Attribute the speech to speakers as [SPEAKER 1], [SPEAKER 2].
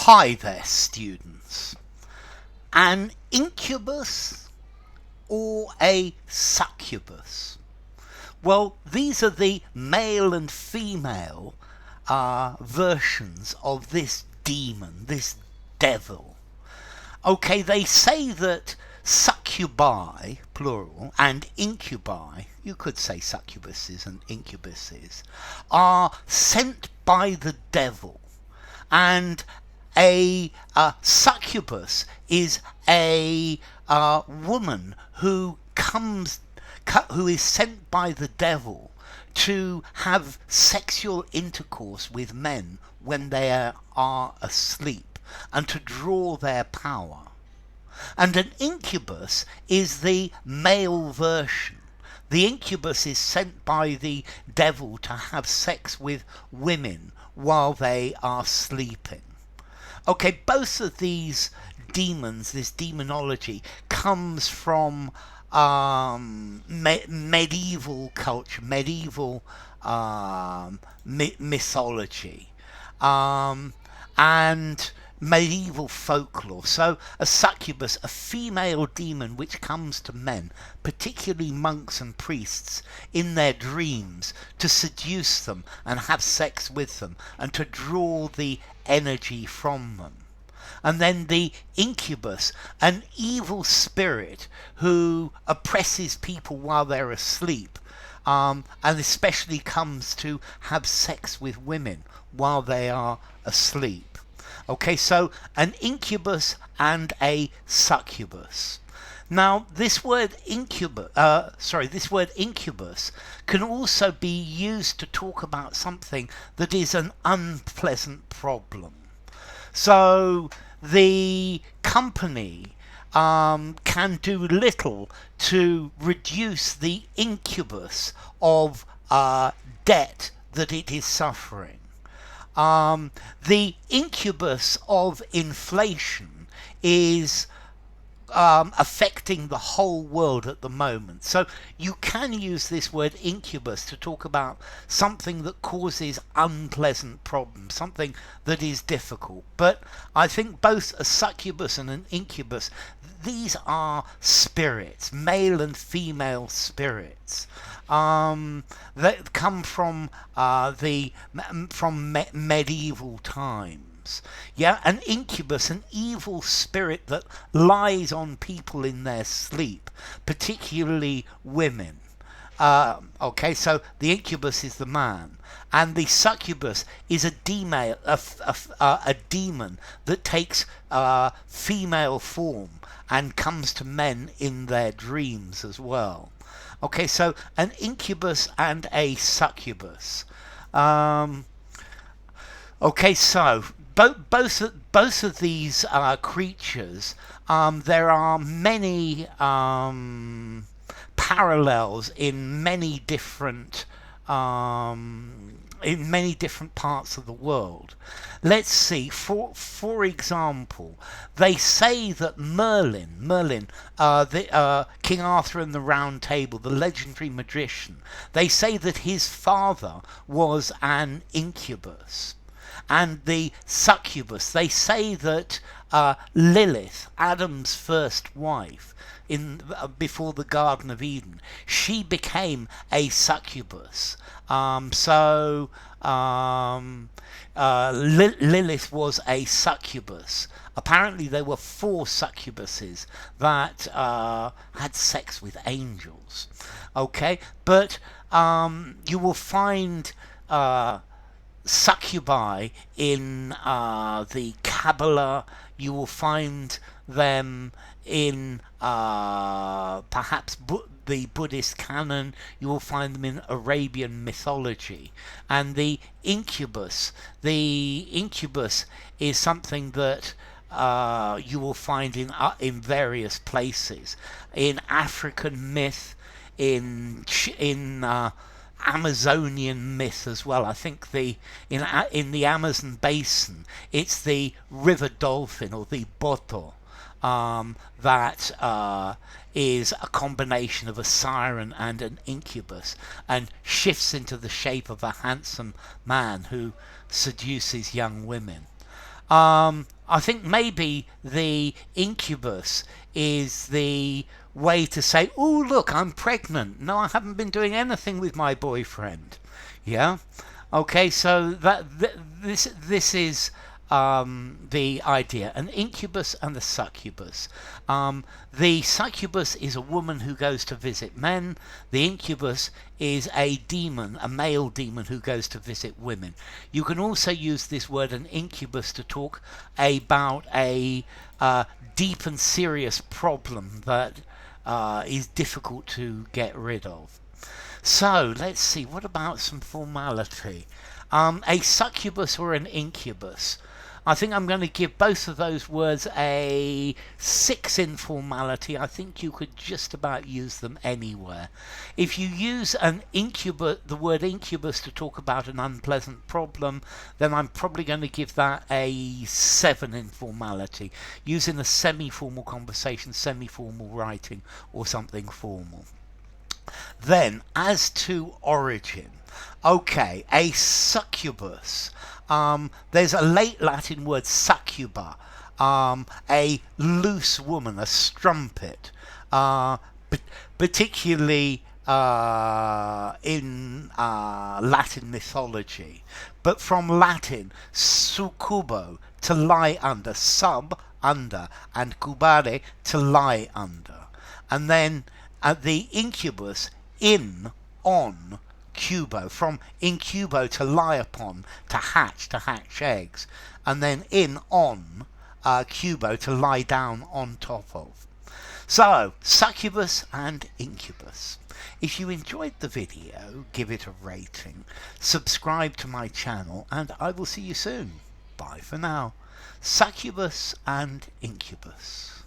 [SPEAKER 1] Hi there, students. An incubus or a succubus? Well, these are the male and female versions of this demon, this devil. Okay, they say that succubi, plural, and incubi, you could say succubuses and incubuses, are sent by the devil. And a succubus is a woman who is sent by the devil to have sexual intercourse with men when they are asleep and to draw their power. And an incubus is the male version. The incubus is sent by the devil to have sex with women while they are sleeping. Okay, both of these demons, this demonology, comes from medieval culture, medieval mythology, and medieval folklore. So a succubus, a female demon which comes to men, particularly monks and priests, in their dreams to seduce them and have sex with them and to draw the energy from them. And then the incubus, an evil spirit who oppresses people while they're asleep, and especially comes to have sex with women while they are asleep. Okay, so an incubus and a succubus. Now, this word incubus can also be used to talk about something that is an unpleasant problem. So the company can do little to reduce the incubus of debt that it is suffering. The incubus of inflation is affecting the whole world at the moment. So you can use this word incubus to talk about something that causes unpleasant problems, something that is difficult. But I think both a succubus and an incubus, these are spirits, male and female spirits, that come from medieval times. Yeah, an incubus, an evil spirit that lies on people in their sleep, particularly women. Okay, so the incubus is the man, and the succubus is a demon that takes female form and comes to men in their dreams as well. Okay, so an incubus and a succubus. Okay, so both of these creatures, there are many parallels in many different parts of the world. Let's see. For example, they say that Merlin, King Arthur and the Round Table, the legendary magician, they say that his father was an incubus. And the succubus, they say that Lilith, Adam's first wife, before the Garden of Eden, she became a succubus. Lilith was a succubus. Apparently there were 4 succubuses that had sex with angels. Okay, but you will find succubi in the Kabbalah. You will find them in perhaps the Buddhist canon. You will find them in Arabian mythology. And the incubus is something that you will find in various places, in African myth, in Amazonian myth as well. I think in the Amazon basin, it's the river dolphin, or the boto, that is a combination of a siren and an incubus, and shifts into the shape of a handsome man who seduces young women. I think maybe the incubus is the way to say, oh, look, I'm pregnant. No, I haven't been doing anything with my boyfriend. Yeah? Okay, so this is the idea, an incubus and the succubus. The succubus is a woman who goes to visit men. The incubus is a demon, a male demon who goes to visit women. You can also use this word, an incubus, to talk about a deep and serious problem that is difficult to get rid of. So let's see, what about some formality? A succubus or an incubus? I think I'm going to give both of those words a 6 in formality. I think you could just about use them anywhere. If you use an incubus, the word incubus, to talk about an unpleasant problem, then I'm probably going to give that a 7 in formality, using a semi-formal conversation, semi-formal writing, or something formal. Then, as to origin, okay, a succubus. There's a late Latin word succuba, a loose woman, a strumpet, particularly in Latin mythology. But from Latin, succubo, to lie under, sub, under, and cubare, to lie under. And then the incubus, in, on, cubo, from incubo, to lie upon, to hatch eggs, and then in, on, cubo, to lie down on top of. So, succubus and incubus. If you enjoyed the video, give it a rating, subscribe to my channel, and I will see you soon. Bye for now. Succubus and incubus.